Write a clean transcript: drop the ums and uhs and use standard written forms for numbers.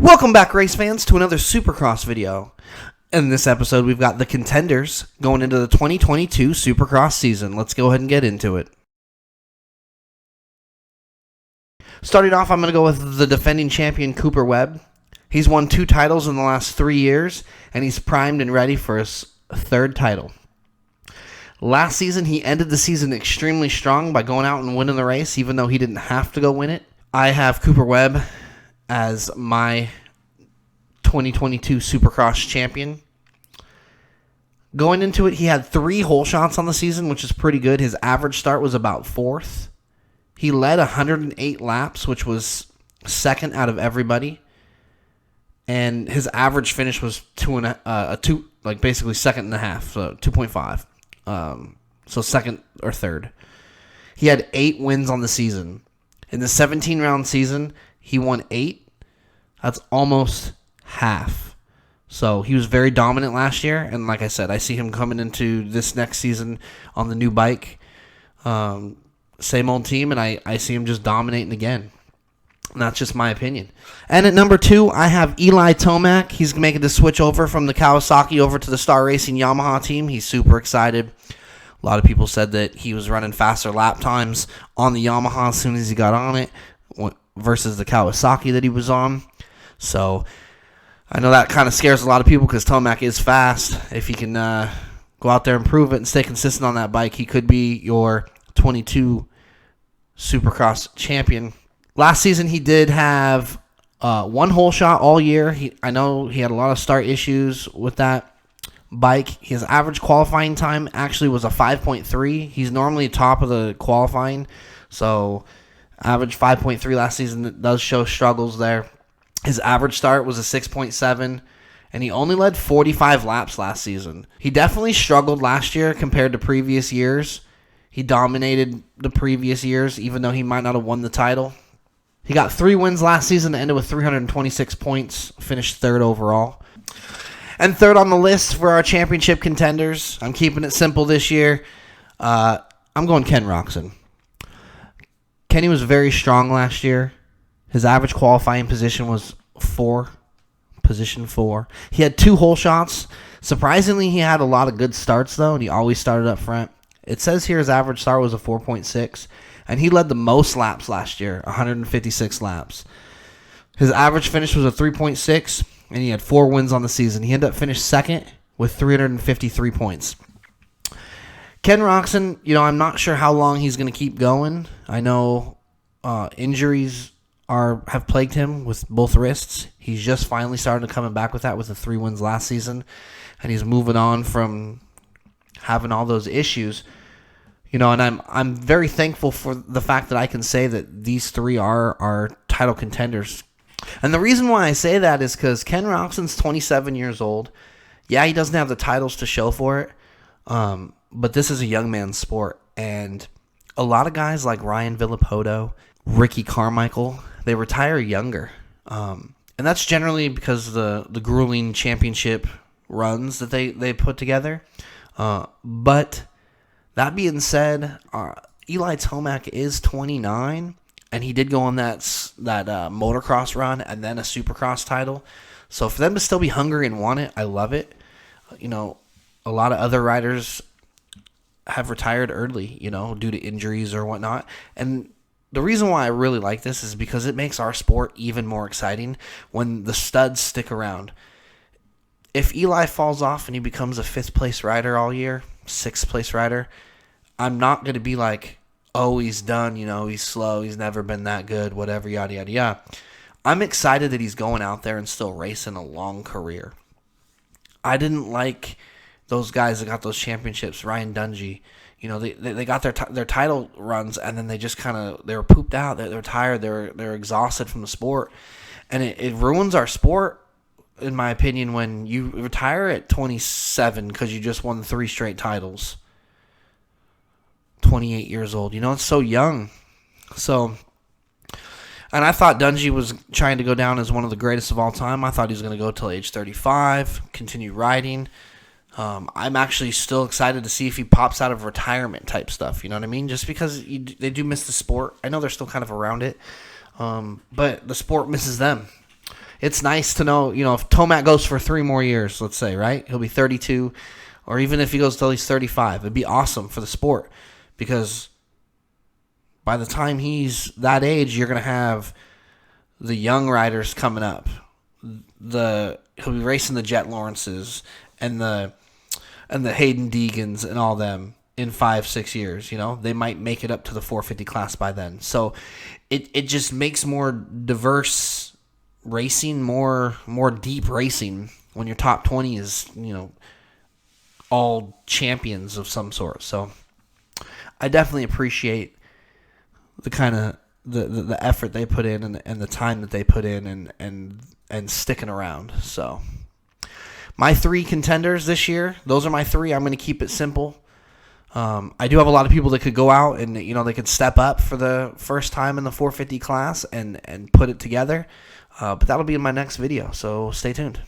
Welcome back, race fans, to another Supercross video. In this episode, we've got the Contenders going into the 2022 Supercross season. Let's go ahead and get into it. Starting off, I'm going to go with the defending champion, Cooper Webb. He's won 2 titles in the last 3 years, and he's primed and ready for his 3rd title. Last season, he ended the season extremely strong by going out and winning the race, even though he didn't have to go win it. I have Cooper Webb as my 2022 Supercross champion. Going into it, he had 3 hole shots on the season, which is pretty good. His average start was about 4th. He led 108 laps, which was 2nd out of everybody. And his average finish was basically 2nd and a half, so 2.5. So 2nd or 3rd. He had 8 wins on the season. In the 17-round season, he won 8. That's almost half. So he was very dominant last year. And like I said, I see him coming into this next season on the new bike. Same old team, and I see him just dominating again. And that's just my opinion. And at number 2, I have Eli Tomac. He's making the switch over from the Kawasaki over to the Star Racing Yamaha team. He's super excited. A lot of people said that he was running faster lap times on the Yamaha as soon as he got on it versus the Kawasaki that he was on. So I know that kind of scares a lot of people because Tomac is fast. If he can go out there and prove it and stay consistent on that bike, he could be your 22 Supercross champion. Last season, he did have 1 hole shot all year. I know he had a lot of start issues with that bike. His average qualifying time actually was a 5.3. He's normally top of the qualifying, so average 5.3 last season. It does show struggles there. His average start was a 6.7, and he only led 45 laps last season. He definitely struggled last year compared to previous years. He dominated the previous years, even though he might not have won the title. He got 3 wins last season to end with 326 points, finished 3rd overall. And 3rd on the list for our championship contenders. I'm keeping it simple this year. I'm going Ken Roczen. Kenny was very strong last year. His average qualifying position was 4. Position 4. He had 2 hole shots. Surprisingly, he had a lot of good starts, though, and he always started up front. It says here his average start was a 4.6, and he led the most laps last year, 156 laps. His average finish was a 3.6, and he had 4 wins on the season. He ended up finished 2nd with 353 points. Ken Roczen, I'm not sure how long he's going to keep going. I know injuries have plagued him with both wrists. He's just finally started coming back with that with the 3 wins last season, and he's moving on from having all those issues. And I'm very thankful for the fact that I can say that these 3 are our title contenders. And the reason why I say that is because Ken Roczen's 27 years old. Yeah, he doesn't have the titles to show for it, but this is a young man's sport. And a lot of guys like Ryan Villopoto, Ricky Carmichael, they retire younger. And that's generally because of the grueling championship runs that they put together. But that being said, Eli Tomac is 29, and he did go on that motocross run and then a Supercross title. So for them to still be hungry and want it, I love it. A lot of other riders have retired early, due to injuries or whatnot. And the reason why I really like this is because it makes our sport even more exciting when the studs stick around. If Eli falls off and he becomes a 5th place rider all year, 6th place rider, I'm not going to be like, oh, he's done, he's slow, he's never been that good, whatever, yada, yada, yada. I'm excited that he's going out there and still racing a long career. I didn't like those guys that got those championships, Ryan Dungey. They got their title runs, and then they just they were pooped out. They're tired. They're exhausted from the sport. And it ruins our sport, in my opinion, when you retire at 27 because you just won 3 straight titles. 28 years old. It's so young. So, and I thought Dungey was trying to go down as one of the greatest of all time. I thought he was going to go till age 35, continue riding. I'm actually still excited to see if he pops out of retirement type stuff. You know what I mean? Just because they do miss the sport. I know they're still kind of around it, but the sport misses them. it's nice to know, if Tomac goes for 3 more years, let's say, right? He'll be 32, or even if he goes till he's 35, it'd be awesome for the sport, because by the time he's that age, you're going to have the young riders coming up. He'll be racing the Jet Lawrences and the Hayden Deegans and all them in 5-6 years. They might make it up to the 450 class by then. So it just makes more diverse racing, more deep racing when your top 20 is all champions of some sort. So I definitely appreciate the kind of the effort they put in and the time that they put in and sticking around. So my 3 contenders this year, those are my 3. I'm going to keep it simple. I do have a lot of people that could go out and they could step up for the first time in the 450 class and put it together. But that'll be in my next video, so stay tuned.